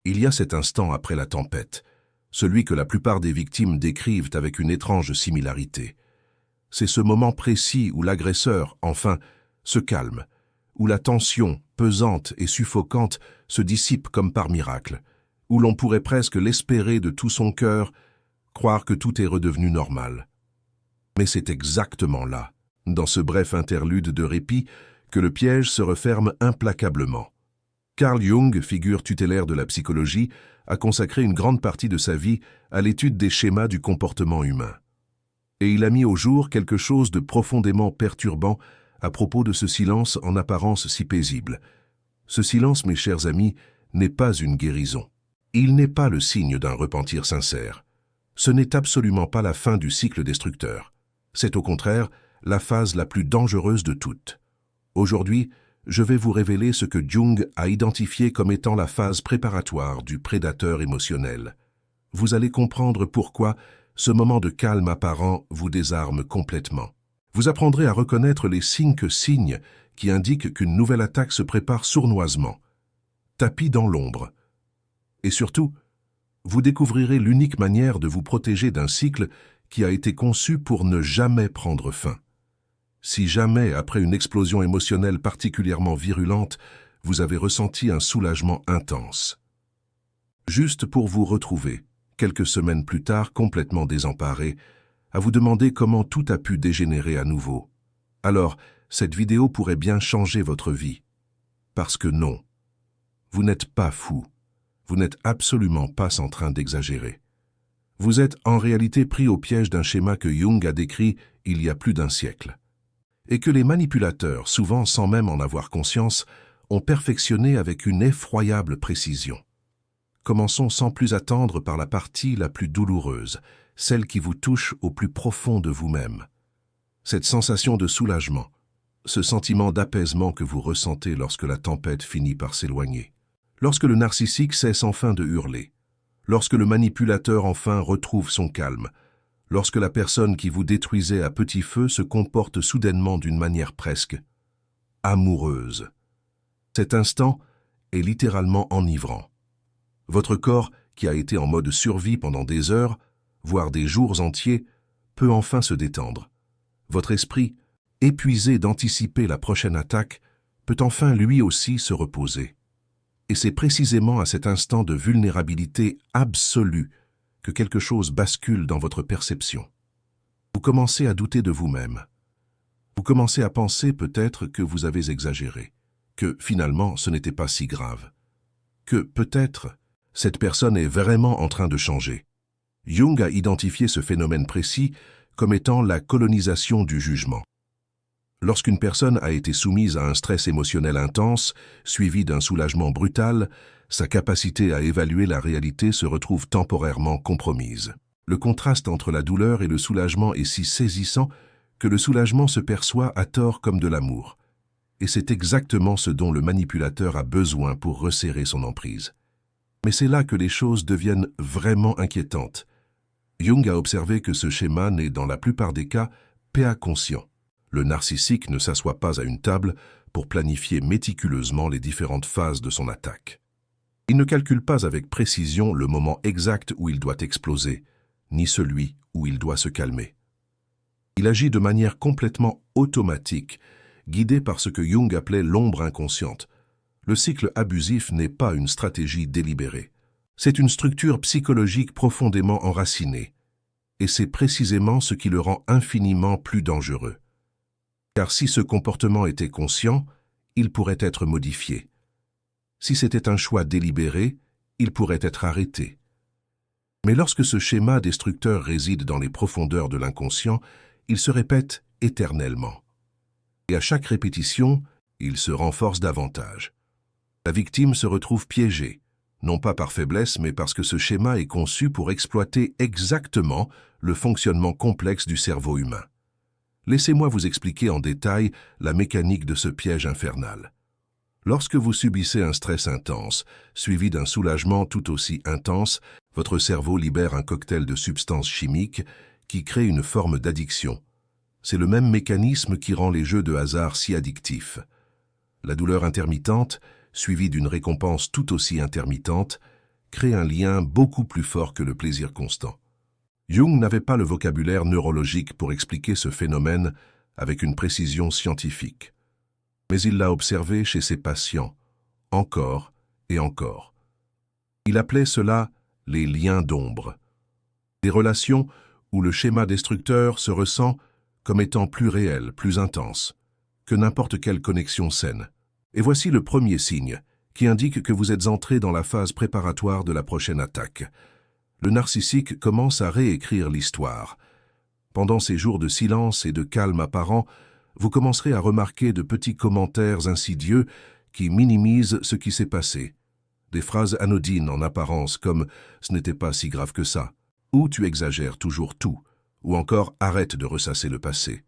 Il y a cet instant après la tempête, celui que la plupart des victimes décrivent avec une étrange similarité. C'est ce moment précis où l'agresseur, enfin, se calme, où la tension, pesante et suffocante, se dissipe comme par miracle, où l'on pourrait presque l'espérer de tout son cœur, croire que tout est redevenu normal. Mais c'est exactement là, dans ce bref interlude de répit, que le piège se referme implacablement. Carl Jung, figure tutélaire de la psychologie, a consacré une grande partie de sa vie à l'étude des schémas du comportement humain. Et il a mis au jour quelque chose de profondément perturbant à propos de ce silence en apparence si paisible. Ce silence, mes chers amis, n'est pas une guérison. Il n'est pas le signe d'un repentir sincère. Ce n'est absolument pas la fin du cycle destructeur. C'est au contraire la phase la plus dangereuse de toutes. Aujourd'hui, je vais vous révéler ce que Jung a identifié comme étant la phase préparatoire du prédateur émotionnel. Vous allez comprendre pourquoi ce moment de calme apparent vous désarme complètement. Vous apprendrez à reconnaître les signes qui indiquent qu'une nouvelle attaque se prépare sournoisement, tapis dans l'ombre. Et surtout, vous découvrirez l'unique manière de vous protéger d'un cycle qui a été conçu pour ne jamais prendre fin. Si jamais, après une explosion émotionnelle particulièrement virulente, vous avez ressenti un soulagement intense. Juste pour vous retrouver, quelques semaines plus tard, complètement désemparé, à vous demander comment tout a pu dégénérer à nouveau. Alors, cette vidéo pourrait bien changer votre vie. Parce que non, vous n'êtes pas fou. Vous n'êtes absolument pas en train d'exagérer. Vous êtes en réalité pris au piège d'un schéma que Jung a décrit il y a plus d'un siècle, et que les manipulateurs, souvent sans même en avoir conscience, ont perfectionné avec une effroyable précision. Commençons sans plus attendre par la partie la plus douloureuse, celle qui vous touche au plus profond de vous-même. Cette sensation de soulagement, ce sentiment d'apaisement que vous ressentez lorsque la tempête finit par s'éloigner. Lorsque le narcissique cesse enfin de hurler, lorsque le manipulateur enfin retrouve son calme, lorsque la personne qui vous détruisait à petit feu se comporte soudainement d'une manière presque amoureuse. Cet instant est littéralement enivrant. Votre corps, qui a été en mode survie pendant des heures, voire des jours entiers, peut enfin se détendre. Votre esprit, épuisé d'anticiper la prochaine attaque, peut enfin lui aussi se reposer. Et c'est précisément à cet instant de vulnérabilité absolue que quelque chose bascule dans votre perception. Vous commencez à douter de vous-même. Vous commencez à penser peut-être que vous avez exagéré, que finalement ce n'était pas si grave, que peut-être cette personne est vraiment en train de changer. Jung a identifié ce phénomène précis comme étant la colonisation du jugement. Lorsqu'une personne a été soumise à un stress émotionnel intense, suivi d'un soulagement brutal, sa capacité à évaluer la réalité se retrouve temporairement compromise. Le contraste entre la douleur et le soulagement est si saisissant que le soulagement se perçoit à tort comme de l'amour. Et c'est exactement ce dont le manipulateur a besoin pour resserrer son emprise. Mais c'est là que les choses deviennent vraiment inquiétantes. Jung a observé que ce schéma n'est dans la plupart des cas pas conscient. Le narcissique ne s'assoit pas à une table pour planifier méticuleusement les différentes phases de son attaque. Il ne calcule pas avec précision le moment exact où il doit exploser, ni celui où il doit se calmer. Il agit de manière complètement automatique, guidé par ce que Jung appelait l'ombre inconsciente. Le cycle abusif n'est pas une stratégie délibérée. C'est une structure psychologique profondément enracinée. Et c'est précisément ce qui le rend infiniment plus dangereux. Car si ce comportement était conscient, il pourrait être modifié. Si c'était un choix délibéré, il pourrait être arrêté. Mais lorsque ce schéma destructeur réside dans les profondeurs de l'inconscient, il se répète éternellement. Et à chaque répétition, il se renforce davantage. La victime se retrouve piégée, non pas par faiblesse, mais parce que ce schéma est conçu pour exploiter exactement le fonctionnement complexe du cerveau humain. Laissez-moi vous expliquer en détail la mécanique de ce piège infernal. Lorsque vous subissez un stress intense, suivi d'un soulagement tout aussi intense, votre cerveau libère un cocktail de substances chimiques qui crée une forme d'addiction. C'est le même mécanisme qui rend les jeux de hasard si addictifs. La douleur intermittente, suivie d'une récompense tout aussi intermittente, crée un lien beaucoup plus fort que le plaisir constant. Jung n'avait pas le vocabulaire neurologique pour expliquer ce phénomène avec une précision scientifique. Mais il l'a observé chez ses patients, encore et encore. Il appelait cela les liens d'ombre. Des relations où le schéma destructeur se ressent comme étant plus réel, plus intense, que n'importe quelle connexion saine. Et voici le premier signe qui indique que vous êtes entré dans la phase préparatoire de la prochaine attaque. Le narcissique commence à réécrire l'histoire. Pendant ces jours de silence et de calme apparent, vous commencerez à remarquer de petits commentaires insidieux qui minimisent ce qui s'est passé. Des phrases anodines en apparence comme « ce n'était pas si grave que ça » ou « tu exagères toujours tout » ou encore « arrête de ressasser le passé ».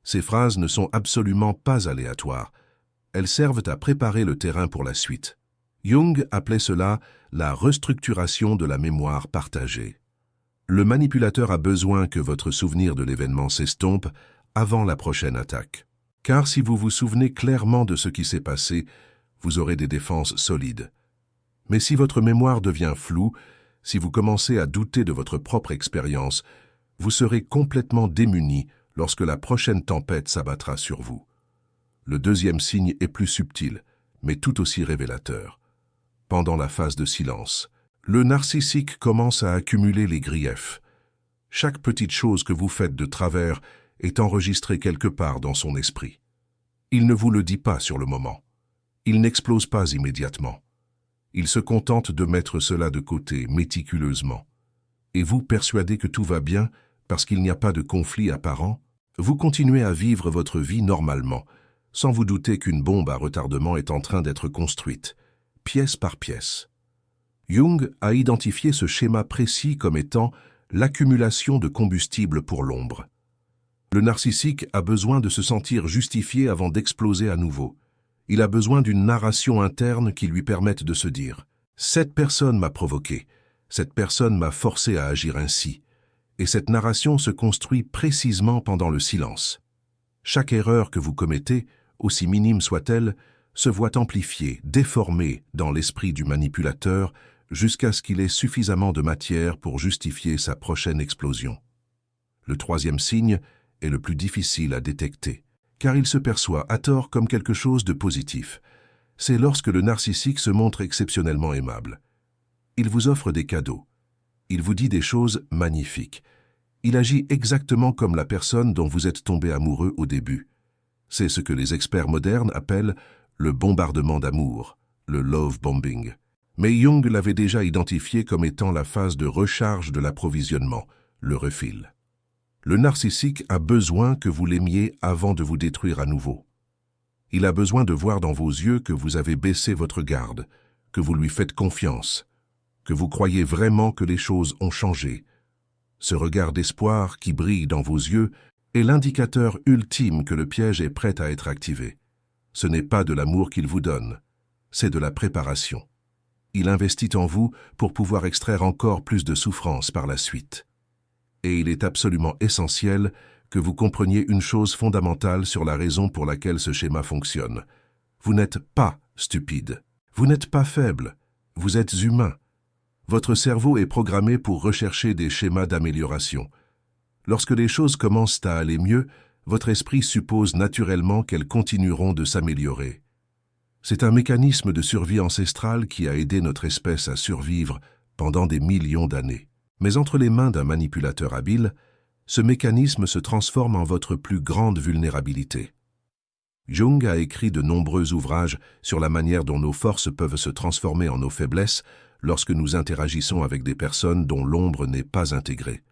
Ces phrases ne sont absolument pas aléatoires. Elles servent à préparer le terrain pour la suite. Jung appelait cela la restructuration de la mémoire partagée. Le manipulateur a besoin que votre souvenir de l'événement s'estompe avant la prochaine attaque. Car si vous vous souvenez clairement de ce qui s'est passé, vous aurez des défenses solides. Mais si votre mémoire devient floue, si vous commencez à douter de votre propre expérience, vous serez complètement démuni lorsque la prochaine tempête s'abattra sur vous. Le deuxième signe est plus subtil, mais tout aussi révélateur. Pendant la phase de silence, le narcissique commence à accumuler les griefs. Chaque petite chose que vous faites de travers est enregistrée quelque part dans son esprit. Il ne vous le dit pas sur le moment. Il n'explose pas immédiatement. Il se contente de mettre cela de côté méticuleusement. Et vous persuadez que tout va bien parce qu'il n'y a pas de conflit apparent, vous continuez à vivre votre vie normalement, sans vous douter qu'une bombe à retardement est en train d'être construite, pièce par pièce. Jung a identifié ce schéma précis comme étant l'accumulation de combustible pour l'ombre. Le narcissique a besoin de se sentir justifié avant d'exploser à nouveau. Il a besoin d'une narration interne qui lui permette de se dire « Cette personne m'a provoqué, cette personne m'a forcé à agir ainsi ». Et cette narration se construit précisément pendant le silence. Chaque erreur que vous commettez, aussi minime soit-elle, se voit amplifiée, déformée dans l'esprit du manipulateur jusqu'à ce qu'il ait suffisamment de matière pour justifier sa prochaine explosion. Le troisième signe est le plus difficile à détecter, car il se perçoit à tort comme quelque chose de positif. C'est lorsque le narcissique se montre exceptionnellement aimable. Il vous offre des cadeaux. Il vous dit des choses magnifiques. Il agit exactement comme la personne dont vous êtes tombé amoureux au début. C'est ce que les experts modernes appellent le bombardement d'amour, le love bombing. Mais Jung l'avait déjà identifié comme étant la phase de recharge de l'approvisionnement, le refill. Le narcissique a besoin que vous l'aimiez avant de vous détruire à nouveau. Il a besoin de voir dans vos yeux que vous avez baissé votre garde, que vous lui faites confiance, que vous croyez vraiment que les choses ont changé. Ce regard d'espoir qui brille dans vos yeux est l'indicateur ultime que le piège est prêt à être activé. Ce n'est pas de l'amour qu'il vous donne, c'est de la préparation. Il investit en vous pour pouvoir extraire encore plus de souffrance par la suite. Et il est absolument essentiel que vous compreniez une chose fondamentale sur la raison pour laquelle ce schéma fonctionne. Vous n'êtes pas stupide, vous n'êtes pas faible, vous êtes humain. Votre cerveau est programmé pour rechercher des schémas d'amélioration. Lorsque les choses commencent à aller mieux, votre esprit suppose naturellement qu'elles continueront de s'améliorer. C'est un mécanisme de survie ancestrale qui a aidé notre espèce à survivre pendant des millions d'années. Mais entre les mains d'un manipulateur habile, ce mécanisme se transforme en votre plus grande vulnérabilité. Jung a écrit de nombreux ouvrages sur la manière dont nos forces peuvent se transformer en nos faiblesses lorsque nous interagissons avec des personnes dont l'ombre n'est pas intégrée.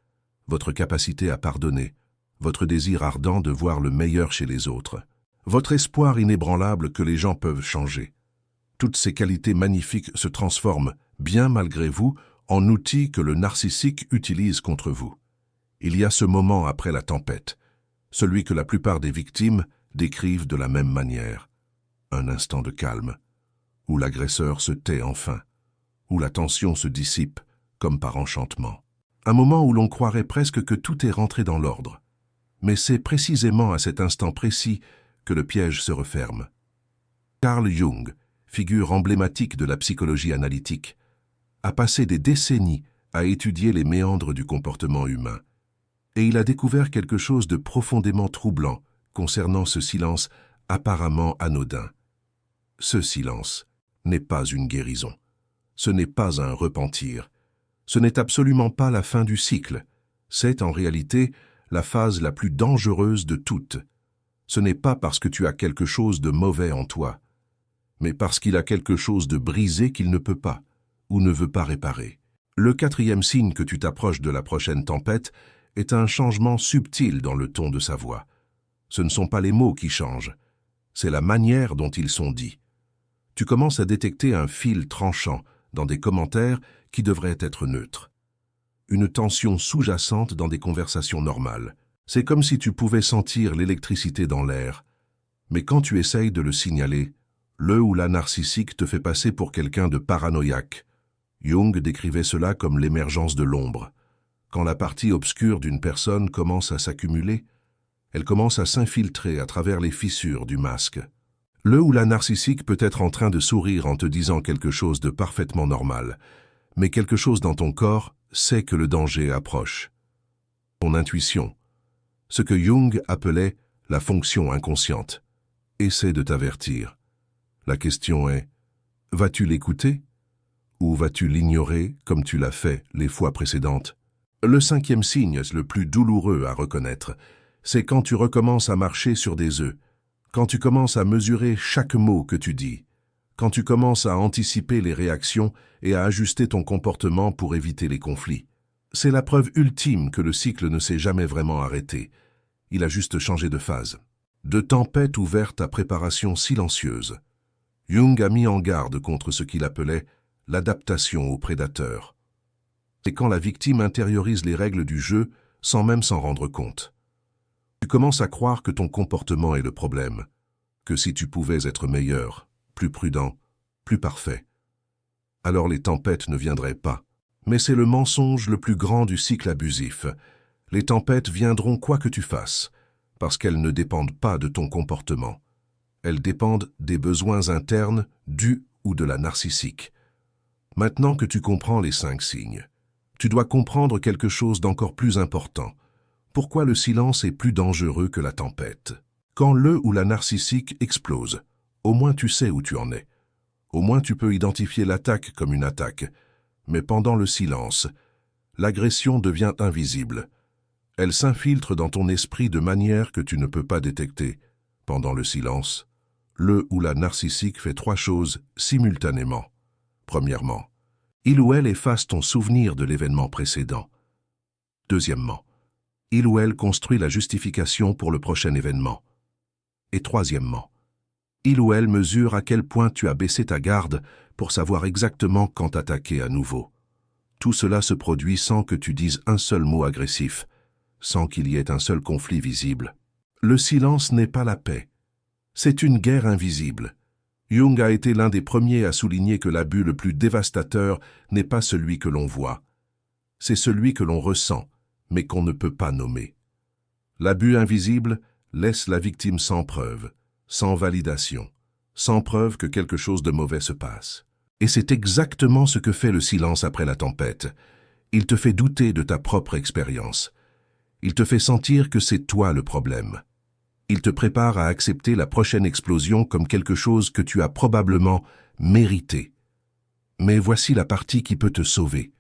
Votre capacité à pardonner, votre désir ardent de voir le meilleur chez les autres, votre espoir inébranlable que les gens peuvent changer. Toutes ces qualités magnifiques se transforment, bien malgré vous, en outils que le narcissique utilise contre vous. Il y a ce moment après la tempête, celui que la plupart des victimes décrivent de la même manière. Un instant de calme, où l'agresseur se tait enfin, où la tension se dissipe comme par enchantement. Un moment où l'on croirait presque que tout est rentré dans l'ordre. Mais c'est précisément à cet instant précis que le piège se referme. Carl Jung, figure emblématique de la psychologie analytique, a passé des décennies à étudier les méandres du comportement humain. Et il a découvert quelque chose de profondément troublant concernant ce silence apparemment anodin. Ce silence n'est pas une guérison. Ce n'est pas un repentir. Ce n'est absolument pas la fin du cycle. C'est en réalité la phase la plus dangereuse de toutes. Ce n'est pas parce que tu as quelque chose de mauvais en toi, mais parce qu'il a quelque chose de brisé qu'il ne peut pas ou ne veut pas réparer. Le quatrième signe que tu t'approches de la prochaine tempête est un changement subtil dans le ton de sa voix. Ce ne sont pas les mots qui changent, c'est la manière dont ils sont dits. Tu commences à détecter un fil tranchant dans des commentaires qui devraient être neutres. Une tension sous-jacente dans des conversations normales. C'est comme si tu pouvais sentir l'électricité dans l'air. Mais quand tu essayes de le signaler, le ou la narcissique te fait passer pour quelqu'un de paranoïaque. Jung décrivait cela comme l'émergence de l'ombre. Quand la partie obscure d'une personne commence à s'accumuler, elle commence à s'infiltrer à travers les fissures du masque. Le ou la narcissique peut être en train de sourire en te disant quelque chose de parfaitement normal, mais quelque chose dans ton corps sait que le danger approche. Ton intuition, ce que Jung appelait la fonction inconsciente, essaie de t'avertir. La question est, vas-tu l'écouter ou vas-tu l'ignorer comme tu l'as fait les fois précédentes? Le cinquième signe, le plus douloureux à reconnaître, c'est quand tu recommences à marcher sur des œufs, quand tu commences à mesurer chaque mot que tu dis, quand tu commences à anticiper les réactions et à ajuster ton comportement pour éviter les conflits. C'est la preuve ultime que le cycle ne s'est jamais vraiment arrêté. Il a juste changé de phase. De tempête ouverte à préparation silencieuse. Jung a mis en garde contre ce qu'il appelait l'adaptation au prédateur. C'est quand la victime intériorise les règles du jeu sans même s'en rendre compte. Tu commences à croire que ton comportement est le problème, que si tu pouvais être meilleur, plus prudent, plus parfait, alors les tempêtes ne viendraient pas. Mais c'est le mensonge le plus grand du cycle abusif. Les tempêtes viendront quoi que tu fasses, parce qu'elles ne dépendent pas de ton comportement. Elles dépendent des besoins internes du ou de la narcissique. Maintenant que tu comprends les 5 signes, tu dois comprendre quelque chose d'encore plus important. Pourquoi le silence est plus dangereux que la tempête? Quand le ou la narcissique explose, au moins tu sais où tu en es. Au moins tu peux identifier l'attaque comme une attaque. Mais pendant le silence, l'agression devient invisible. Elle s'infiltre dans ton esprit de manière que tu ne peux pas détecter. Pendant le silence, le ou la narcissique fait 3 choses simultanément. Premièrement, il ou elle efface ton souvenir de l'événement précédent. Deuxièmement, il ou elle construit la justification pour le prochain événement. Et troisièmement, il ou elle mesure à quel point tu as baissé ta garde pour savoir exactement quand attaquer à nouveau. Tout cela se produit sans que tu dises un seul mot agressif, sans qu'il y ait un seul conflit visible. Le silence n'est pas la paix. C'est une guerre invisible. Jung a été l'un des premiers à souligner que l'abus le plus dévastateur n'est pas celui que l'on voit. C'est celui que l'on ressent, mais qu'on ne peut pas nommer. L'abus invisible laisse la victime sans preuve, sans validation, sans preuve que quelque chose de mauvais se passe. Et c'est exactement ce que fait le silence après la tempête. Il te fait douter de ta propre expérience. Il te fait sentir que c'est toi le problème. Il te prépare à accepter la prochaine explosion comme quelque chose que tu as probablement mérité. Mais voici la partie qui peut te sauver.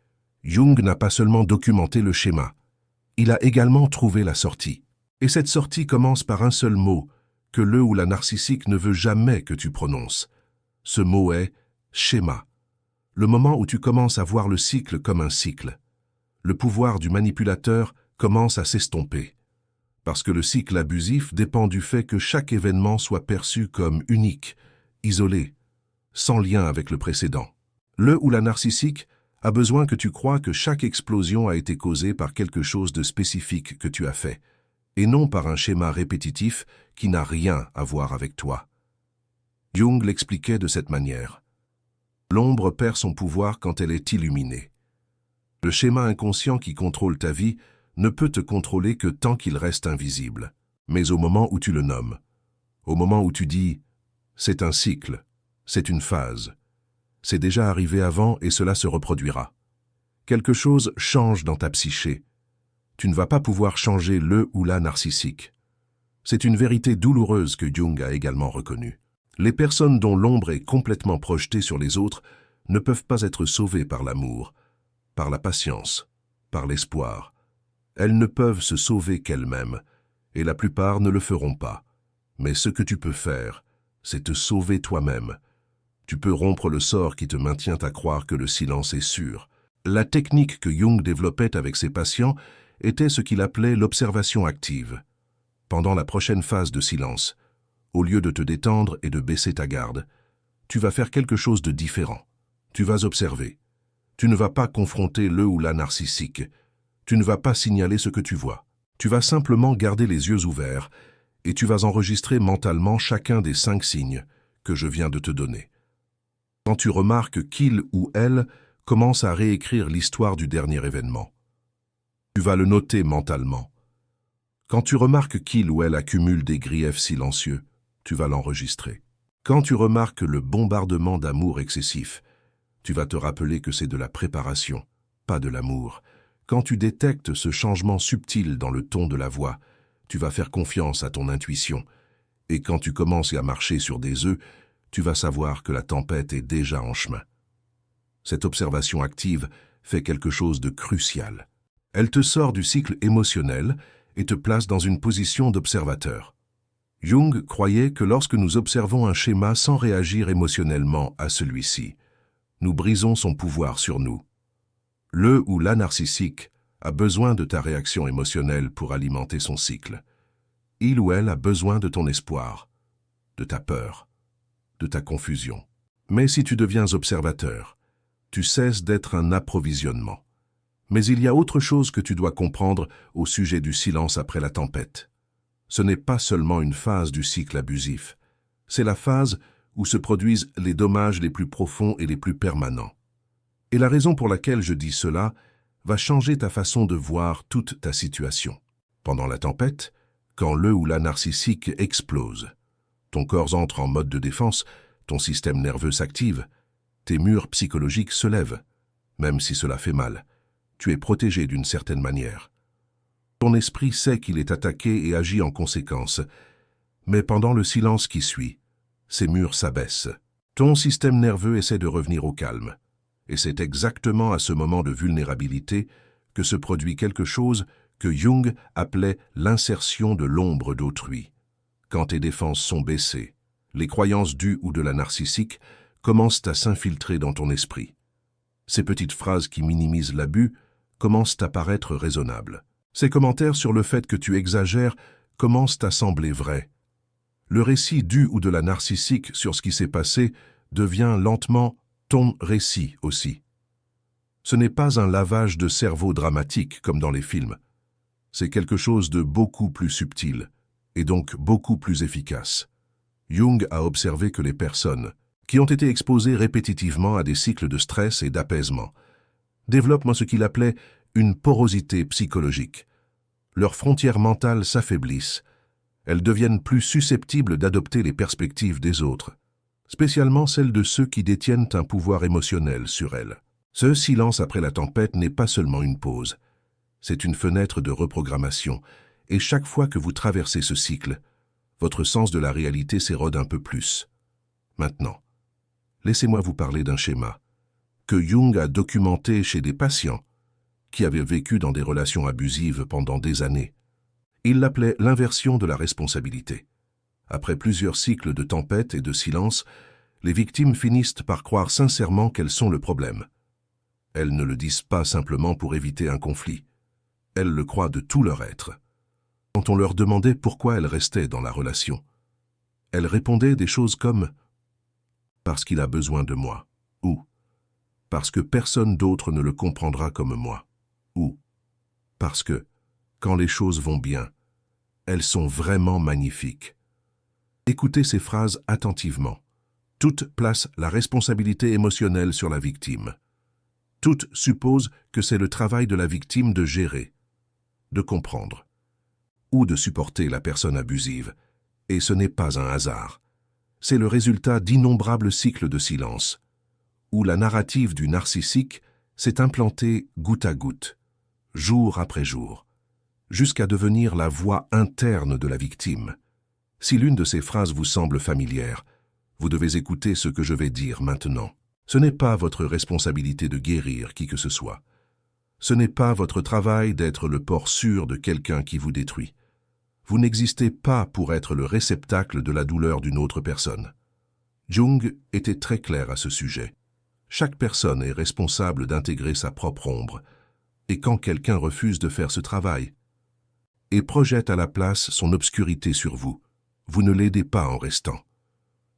Jung n'a pas seulement documenté le schéma. Il a également trouvé la sortie. Et cette sortie commence par un seul mot que le ou la narcissique ne veut jamais que tu prononces. Ce mot est schéma. Le moment où tu commences à voir le cycle comme un cycle. Le pouvoir du manipulateur commence à s'estomper. Parce que le cycle abusif dépend du fait que chaque événement soit perçu comme unique, isolé, sans lien avec le précédent. Le ou la narcissique a besoin que tu crois que chaque explosion a été causée par quelque chose de spécifique que tu as fait, et non par un schéma répétitif qui n'a rien à voir avec toi. Jung l'expliquait de cette manière. L'ombre perd son pouvoir quand elle est illuminée. Le schéma inconscient qui contrôle ta vie ne peut te contrôler que tant qu'il reste invisible. Mais au moment où tu le nommes, au moment où tu dis « c'est un cycle, c'est une phase », C'est déjà arrivé avant et cela se reproduira. Quelque chose change dans ta psyché. Tu ne vas pas pouvoir changer le ou la narcissique. C'est une vérité douloureuse que Jung a également reconnue. Les personnes dont l'ombre est complètement projetée sur les autres ne peuvent pas être sauvées par l'amour, par la patience, par l'espoir. Elles ne peuvent se sauver qu'elles-mêmes, et la plupart ne le feront pas. Mais ce que tu peux faire, c'est te sauver toi-même. Tu peux rompre le sort qui te maintient à croire que le silence est sûr. La technique que Jung développait avec ses patients était ce qu'il appelait l'observation active. Pendant la prochaine phase de silence, au lieu de te détendre et de baisser ta garde, tu vas faire quelque chose de différent. Tu vas observer. Tu ne vas pas confronter le ou la narcissique. Tu ne vas pas signaler ce que tu vois. Tu vas simplement garder les yeux ouverts et tu vas enregistrer mentalement chacun des 5 signes que je viens de te donner. Quand tu remarques qu'il ou elle commence à réécrire l'histoire du dernier événement, tu vas le noter mentalement. Quand tu remarques qu'il ou elle accumule des griefs silencieux, tu vas l'enregistrer. Quand tu remarques le bombardement d'amour excessif, tu vas te rappeler que c'est de la préparation, pas de l'amour. Quand tu détectes ce changement subtil dans le ton de la voix, tu vas faire confiance à ton intuition. Et quand tu commences à marcher sur des œufs, tu vas savoir que la tempête est déjà en chemin. Cette observation active fait quelque chose de crucial. Elle te sort du cycle émotionnel et te place dans une position d'observateur. Jung croyait que lorsque nous observons un schéma sans réagir émotionnellement à celui-ci, nous brisons son pouvoir sur nous. Le ou la narcissique a besoin de ta réaction émotionnelle pour alimenter son cycle. Il ou elle a besoin de ton espoir, de ta peur, de ta confusion. Mais si tu deviens observateur, tu cesses d'être un approvisionnement. Mais il y a autre chose que tu dois comprendre au sujet du silence après la tempête. Ce n'est pas seulement une phase du cycle abusif, c'est la phase où se produisent les dommages les plus profonds et les plus permanents. Et la raison pour laquelle je dis cela va changer ta façon de voir toute ta situation. Pendant la tempête, quand le ou la narcissique explose, ton corps entre en mode de défense, ton système nerveux s'active, tes murs psychologiques se lèvent, même si cela fait mal. Tu es protégé d'une certaine manière. Ton esprit sait qu'il est attaqué et agit en conséquence. Mais pendant le silence qui suit, ces murs s'abaissent. Ton système nerveux essaie de revenir au calme. Et c'est exactement à ce moment de vulnérabilité que se produit quelque chose que Jung appelait l'insertion de l'ombre d'autrui. Quand tes défenses sont baissées, les croyances du ou de la narcissique commencent à s'infiltrer dans ton esprit. Ces petites phrases qui minimisent l'abus commencent à paraître raisonnables. Ces commentaires sur le fait que tu exagères commencent à sembler vrais. Le récit du ou de la narcissique sur ce qui s'est passé devient lentement ton récit aussi. Ce n'est pas un lavage de cerveau dramatique comme dans les films. C'est quelque chose de beaucoup plus subtil et donc beaucoup plus efficace. Jung a observé que les personnes qui ont été exposées répétitivement à des cycles de stress et d'apaisement développent ce qu'il appelait une porosité psychologique. Leurs frontières mentales s'affaiblissent. Elles deviennent plus susceptibles d'adopter les perspectives des autres, spécialement celles de ceux qui détiennent un pouvoir émotionnel sur elles. Ce silence après la tempête n'est pas seulement une pause, c'est une fenêtre de reprogrammation, et chaque fois que vous traversez ce cycle, votre sens de la réalité s'érode un peu plus. Maintenant, laissez-moi vous parler d'un schéma que Jung a documenté chez des patients qui avaient vécu dans des relations abusives pendant des années. Il l'appelait l'inversion de la responsabilité. Après plusieurs cycles de tempête et de silence, les victimes finissent par croire sincèrement qu'elles sont le problème. Elles ne le disent pas simplement pour éviter un conflit. Elles le croient de tout leur être. Quand on leur demandait pourquoi elles restaient dans la relation, elles répondaient des choses comme « parce qu'il a besoin de moi » ou « parce que personne d'autre ne le comprendra comme moi » ou « parce que, quand les choses vont bien, elles sont vraiment magnifiques ». Écoutez ces phrases attentivement. Toutes placent la responsabilité émotionnelle sur la victime. Toutes supposent que c'est le travail de la victime de gérer, de comprendre, ou de supporter la personne abusive. Et ce n'est pas un hasard. C'est le résultat d'innombrables cycles de silence, où la narrative du narcissique s'est implantée goutte à goutte, jour après jour, jusqu'à devenir la voix interne de la victime. Si l'une de ces phrases vous semble familière, vous devez écouter ce que je vais dire maintenant. Ce n'est pas votre responsabilité de guérir qui que ce soit. Ce n'est pas votre travail d'être le port sûr de quelqu'un qui vous détruit. Vous n'existez pas pour être le réceptacle de la douleur d'une autre personne. Jung était très clair à ce sujet. Chaque personne est responsable d'intégrer sa propre ombre, et quand quelqu'un refuse de faire ce travail et projette à la place son obscurité sur vous, vous ne l'aidez pas en restant.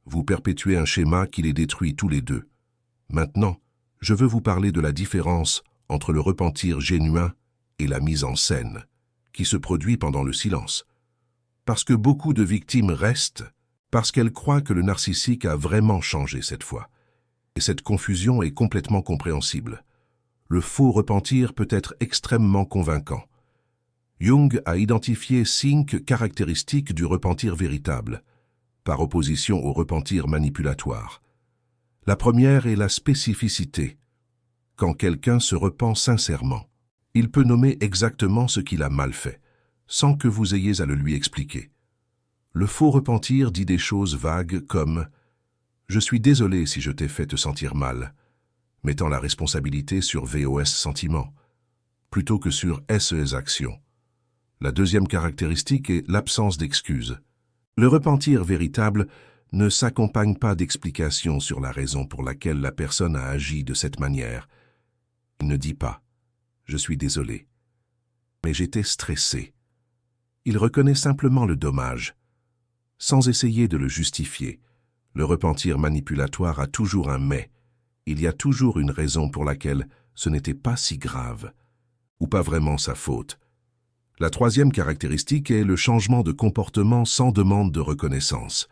Vous perpétuez un schéma qui les détruit tous les deux. Maintenant, je veux vous parler de la différence entre le repentir genuin et la mise en scène, qui se produit pendant le silence. Parce que beaucoup de victimes restent, parce qu'elles croient que le narcissique a vraiment changé cette fois. Et cette confusion est complètement compréhensible. Le faux repentir peut être extrêmement convaincant. Jung a identifié 5 caractéristiques du repentir véritable, par opposition au repentir manipulatoire. La première est la spécificité. Quand quelqu'un se repent sincèrement, il peut nommer exactement ce qu'il a mal fait, sans que vous ayez à le lui expliquer. Le faux repentir dit des choses vagues comme « Je suis désolé si je t'ai fait te sentir mal », mettant la responsabilité sur VOS sentiments, plutôt que sur SES actions. La deuxième caractéristique est l'absence d'excuses. Le repentir véritable ne s'accompagne pas d'explications sur la raison pour laquelle la personne a agi de cette manière. Il ne dit pas « Je suis désolé, mais j'étais stressé ». Il reconnaît simplement le dommage, sans essayer de le justifier. Le repentir manipulatoire a toujours un « mais ». Il y a toujours une raison pour laquelle ce n'était pas si grave, ou pas vraiment sa faute. La troisième caractéristique est le changement de comportement sans demande de reconnaissance.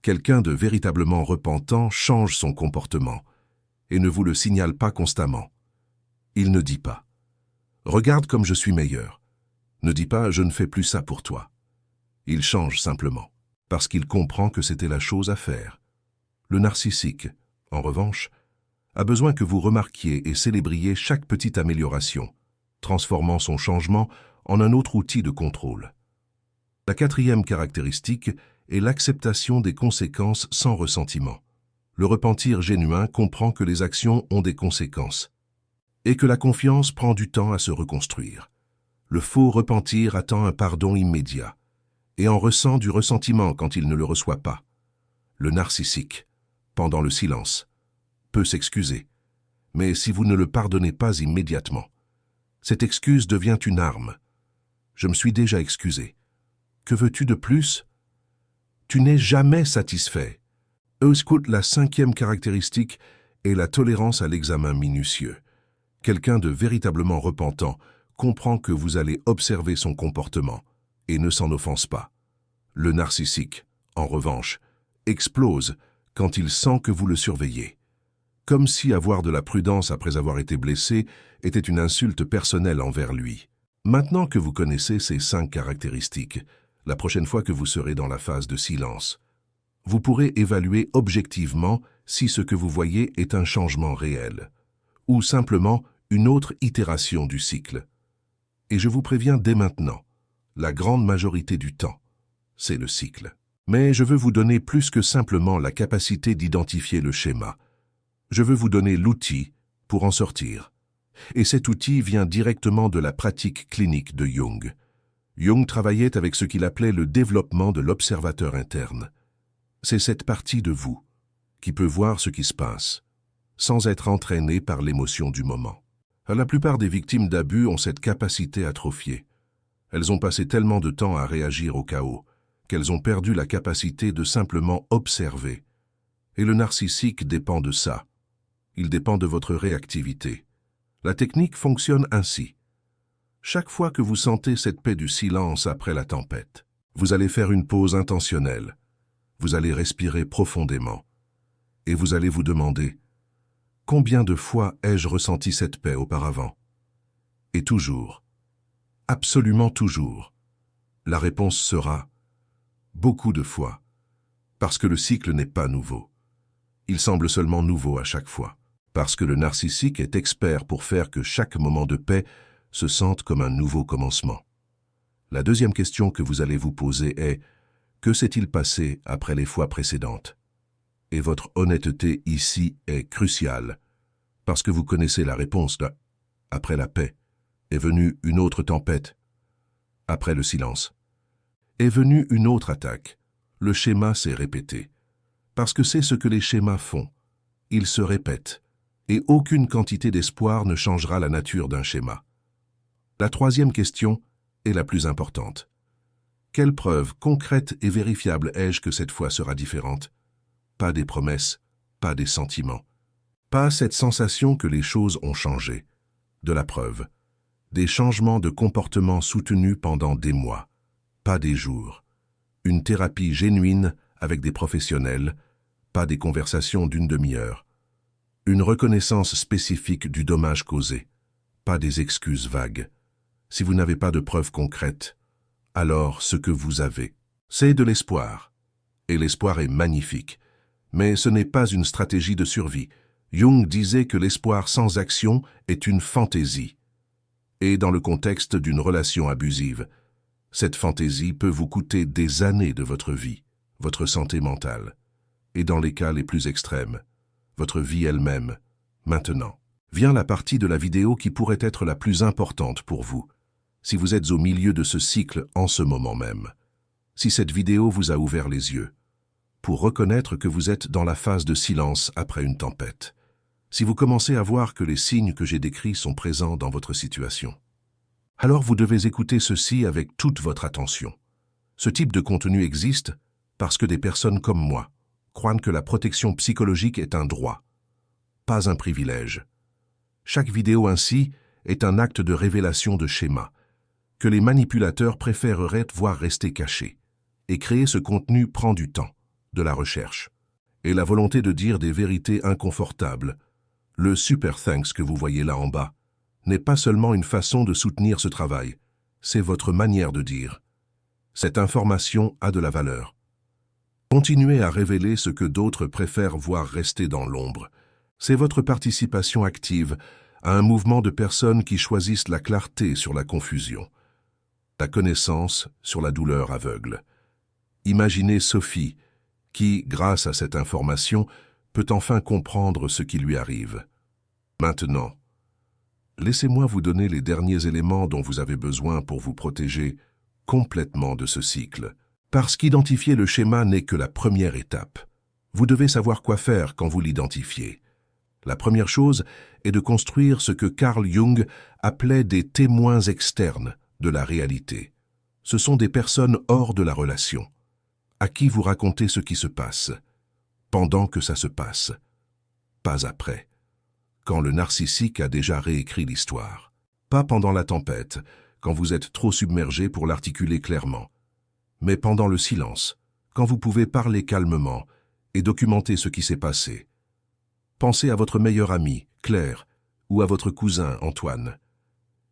Quelqu'un de véritablement repentant change son comportement et ne vous le signale pas constamment. Il ne dit pas « Regarde comme je suis meilleur ». Ne dit pas « Je ne fais plus ça pour toi ». Il change simplement, parce qu'il comprend que c'était la chose à faire. Le narcissique, en revanche, a besoin que vous remarquiez et célébriez chaque petite amélioration, transformant son changement en un autre outil de contrôle. La quatrième caractéristique est l'acceptation des conséquences sans ressentiment. Le repentir genuin comprend que les actions ont des conséquences et que la confiance prend du temps à se reconstruire. Le faux repentir attend un pardon immédiat et en ressent du ressentiment quand il ne le reçoit pas. Le narcissique, pendant le silence, peut s'excuser, mais si vous ne le pardonnez pas immédiatement, cette excuse devient une arme. Je me suis déjà excusé. Que veux-tu de plus? Tu n'es jamais satisfait. Écoute, la cinquième caractéristique est la tolérance à l'examen minutieux. Quelqu'un de véritablement repentant comprend que vous allez observer son comportement et ne s'en offense pas. Le narcissique, en revanche, explose quand il sent que vous le surveillez. Comme si avoir de la prudence après avoir été blessé était une insulte personnelle envers lui. Maintenant que vous connaissez ces 5 caractéristiques, la prochaine fois que vous serez dans la phase de silence, vous pourrez évaluer objectivement si ce que vous voyez est un changement réel, ou simplement une autre itération du cycle. Et je vous préviens dès maintenant, la grande majorité du temps, c'est le cycle. Mais je veux vous donner plus que simplement la capacité d'identifier le schéma. Je veux vous donner l'outil pour en sortir. Et cet outil vient directement de la pratique clinique de Jung. Jung travaillait avec ce qu'il appelait le développement de l'observateur interne. C'est cette partie de vous qui peut voir ce qui se passe, sans être entraîné par l'émotion du moment. La plupart des victimes d'abus ont cette capacité atrophiée. Elles ont passé tellement de temps à réagir au chaos qu'elles ont perdu la capacité de simplement observer. Et le narcissique dépend de ça. Il dépend de votre réactivité. La technique fonctionne ainsi. Chaque fois que vous sentez cette paix du silence après la tempête, vous allez faire une pause intentionnelle. Vous allez respirer profondément. Et vous allez vous demander « Combien de fois ai-je ressenti cette paix auparavant ?» Et toujours, absolument toujours, la réponse sera « Beaucoup de fois », parce que le cycle n'est pas nouveau. Il semble seulement nouveau à chaque fois. Parce que le narcissique est expert pour faire que chaque moment de paix se sente comme un nouveau commencement. La deuxième question que vous allez vous poser est « Que s'est-il passé après les fois précédentes ?» Et votre honnêteté ici est cruciale, parce que vous connaissez la réponse là. Après la paix, est venue une autre tempête. Après le silence, est venue une autre attaque. Le schéma s'est répété. Parce que c'est ce que les schémas font. Ils se répètent, et aucune quantité d'espoir ne changera la nature d'un schéma. La troisième question est la plus importante. Quelle preuve concrète et vérifiable ai-je que cette fois sera différente? Pas des promesses, pas des sentiments. Pas cette sensation que les choses ont changé. De la preuve. Des changements de comportement soutenus pendant des mois, pas des jours. Une thérapie génuine avec des professionnels, pas des conversations d'une demi-heure. Une reconnaissance spécifique du dommage causé, pas des excuses vagues. Si vous n'avez pas de preuves concrètes, alors ce que vous avez, c'est de l'espoir. Et l'espoir est magnifique. Mais ce n'est pas une stratégie de survie. Jung disait que l'espoir sans action est une fantaisie. Et dans le contexte d'une relation abusive, cette fantaisie peut vous coûter des années de votre vie, votre santé mentale, et dans les cas les plus extrêmes, votre vie elle-même. Maintenant, vient la partie de la vidéo qui pourrait être la plus importante pour vous, si vous êtes au milieu de ce cycle en ce moment même. Si cette vidéo vous a ouvert les yeux, pour reconnaître que vous êtes dans la phase de silence après une tempête, si vous commencez à voir que les signes que j'ai décrits sont présents dans votre situation, alors vous devez écouter ceci avec toute votre attention. Ce type de contenu existe parce que des personnes comme moi croient que la protection psychologique est un droit, pas un privilège. Chaque vidéo ainsi est un acte de révélation de schéma que les manipulateurs préféreraient voir rester caché. Et créer ce contenu prend du temps, de la recherche, et la volonté de dire des vérités inconfortables. Le super thanks que vous voyez là en bas n'est pas seulement une façon de soutenir ce travail, c'est votre manière de dire. Cette information a de la valeur. Continuez à révéler ce que d'autres préfèrent voir rester dans l'ombre. C'est votre participation active à un mouvement de personnes qui choisissent la clarté sur la confusion, la connaissance sur la douleur aveugle. Imaginez Sophie, qui, grâce à cette information, peut enfin comprendre ce qui lui arrive. Maintenant, laissez-moi vous donner les derniers éléments dont vous avez besoin pour vous protéger complètement de ce cycle. Parce qu'identifier le schéma n'est que la première étape. Vous devez savoir quoi faire quand vous l'identifiez. La première chose est de construire ce que Carl Jung appelait des témoins externes de la réalité. Ce sont des personnes hors de la relation, à qui vous racontez ce qui se passe, pendant que ça se passe, pas après, quand le narcissique a déjà réécrit l'histoire. Pas pendant la tempête, quand vous êtes trop submergé pour l'articuler clairement, mais pendant le silence, quand vous pouvez parler calmement et documenter ce qui s'est passé. Pensez à votre meilleur ami, Claire, ou à votre cousin, Antoine,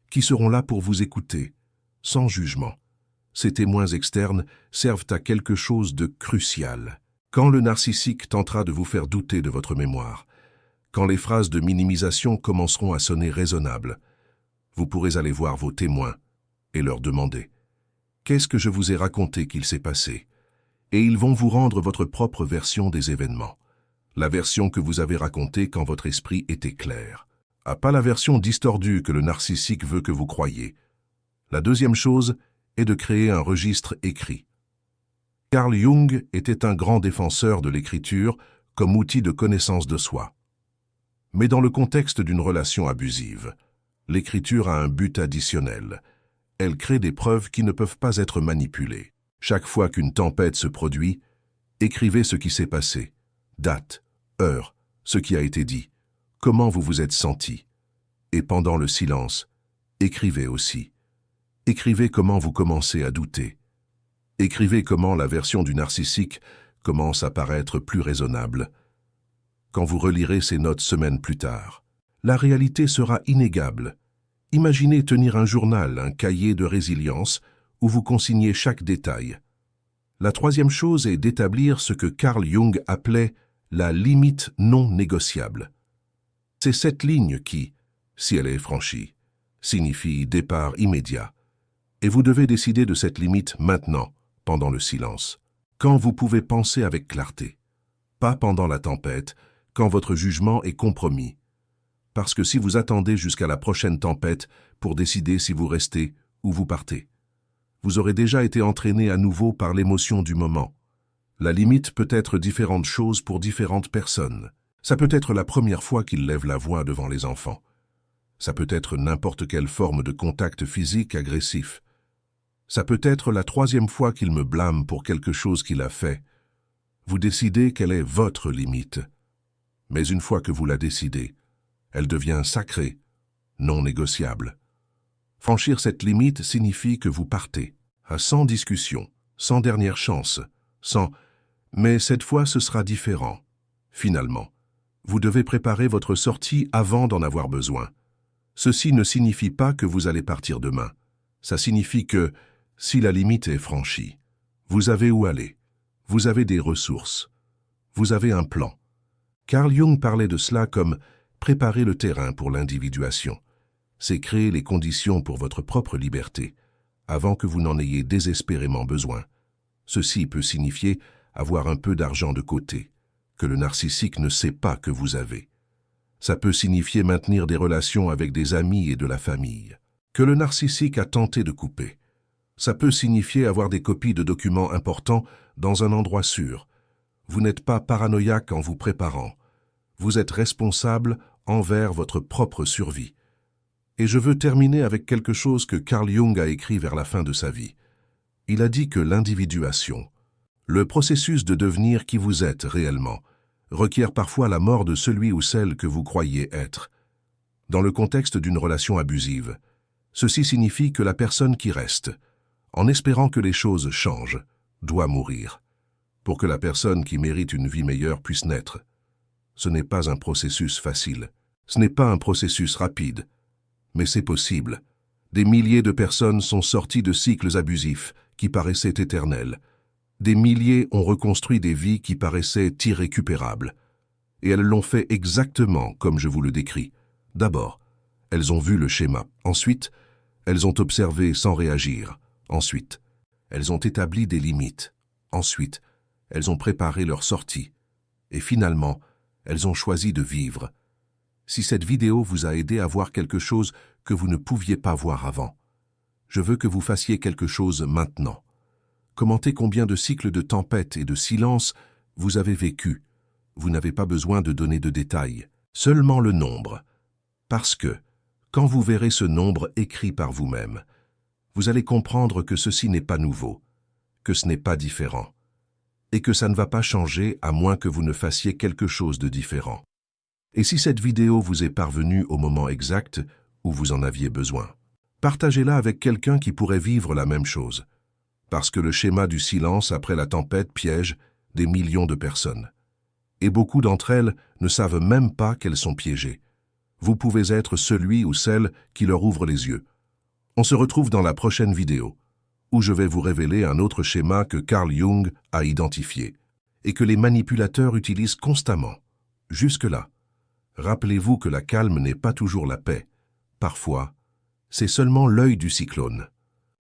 qui seront là pour vous écouter, sans jugement. Ces témoins externes servent à quelque chose de crucial. Quand le narcissique tentera de vous faire douter de votre mémoire, quand les phrases de minimisation commenceront à sonner raisonnables, vous pourrez aller voir vos témoins et leur demander « Qu'est-ce que je vous ai raconté qu'il s'est passé ?» Et ils vont vous rendre votre propre version des événements, la version que vous avez racontée quand votre esprit était clair. Pas la version distordue que le narcissique veut que vous croyiez. La deuxième chose est de créer un registre écrit. Carl Jung était un grand défenseur de l'écriture comme outil de connaissance de soi. Mais dans le contexte d'une relation abusive, l'écriture a un but additionnel. Elle crée des preuves qui ne peuvent pas être manipulées. Chaque fois qu'une tempête se produit, écrivez ce qui s'est passé, date, heure, ce qui a été dit, comment vous vous êtes senti. Et pendant le silence, écrivez aussi. Écrivez comment vous commencez à douter. Écrivez comment la version du narcissique commence à paraître plus raisonnable. Quand vous relirez ces notes semaines plus tard, la réalité sera inégable. Imaginez tenir un journal, un cahier de résilience, où vous consignez chaque détail. La troisième chose est d'établir ce que Carl Jung appelait la limite non négociable. C'est cette ligne qui, si elle est franchie, signifie départ immédiat. Et vous devez décider de cette limite maintenant, pendant le silence, quand vous pouvez penser avec clarté. Pas pendant la tempête, quand votre jugement est compromis. Parce que si vous attendez jusqu'à la prochaine tempête pour décider si vous restez ou vous partez, vous aurez déjà été entraîné à nouveau par l'émotion du moment. La limite peut être différentes choses pour différentes personnes. Ça peut être la première fois qu'il lève la voix devant les enfants. Ça peut être n'importe quelle forme de contact physique agressif. Ça peut être la 3e fois qu'il me blâme pour quelque chose qu'il a fait. Vous décidez quelle est votre limite. Mais une fois que vous la décidez, elle devient sacrée, non négociable. Franchir cette limite signifie que vous partez, sans discussion, sans dernière chance, sans « mais cette fois ce sera différent ». Finalement, vous devez préparer votre sortie avant d'en avoir besoin. Ceci ne signifie pas que vous allez partir demain. Ça signifie que, si la limite est franchie, vous avez où aller, vous avez des ressources, vous avez un plan. Carl Jung parlait de cela comme « préparer le terrain pour l'individuation ». C'est créer les conditions pour votre propre liberté, avant que vous n'en ayez désespérément besoin. Ceci peut signifier avoir un peu d'argent de côté, que le narcissique ne sait pas que vous avez. Ça peut signifier maintenir des relations avec des amis et de la famille, que le narcissique a tenté de couper. Ça peut signifier avoir des copies de documents importants dans un endroit sûr. Vous n'êtes pas paranoïaque en vous préparant. Vous êtes responsable envers votre propre survie. Et je veux terminer avec quelque chose que Carl Jung a écrit vers la fin de sa vie. Il a dit que l'individuation, le processus de devenir qui vous êtes réellement, requiert parfois la mort de celui ou celle que vous croyez être. Dans le contexte d'une relation abusive, ceci signifie que la personne qui reste, en espérant que les choses changent, doit mourir, pour que la personne qui mérite une vie meilleure puisse naître. Ce n'est pas un processus facile, ce n'est pas un processus rapide, mais c'est possible. Des milliers de personnes sont sorties de cycles abusifs qui paraissaient éternels. Des milliers ont reconstruit des vies qui paraissaient irrécupérables. Et elles l'ont fait exactement comme je vous le décris. D'abord, elles ont vu le schéma. Ensuite, elles ont observé sans réagir. Ensuite, elles ont établi des limites. Ensuite, elles ont préparé leur sortie. Et finalement, elles ont choisi de vivre. Si cette vidéo vous a aidé à voir quelque chose que vous ne pouviez pas voir avant, je veux que vous fassiez quelque chose maintenant. Commentez combien de cycles de tempête et de silence vous avez vécu. Vous n'avez pas besoin de donner de détails, seulement le nombre. Parce que, quand vous verrez ce nombre écrit par vous-même, vous allez comprendre que ceci n'est pas nouveau, que ce n'est pas différent, et que ça ne va pas changer à moins que vous ne fassiez quelque chose de différent. Et si cette vidéo vous est parvenue au moment exact où vous en aviez besoin, partagez-la avec quelqu'un qui pourrait vivre la même chose. Parce que le schéma du silence après la tempête piège des millions de personnes. Et beaucoup d'entre elles ne savent même pas qu'elles sont piégées. Vous pouvez être celui ou celle qui leur ouvre les yeux. On se retrouve dans la prochaine vidéo, où je vais vous révéler un autre schéma que Carl Jung a identifié, et que les manipulateurs utilisent constamment. Jusque-là, rappelez-vous que la calme n'est pas toujours la paix. Parfois, c'est seulement l'œil du cyclone.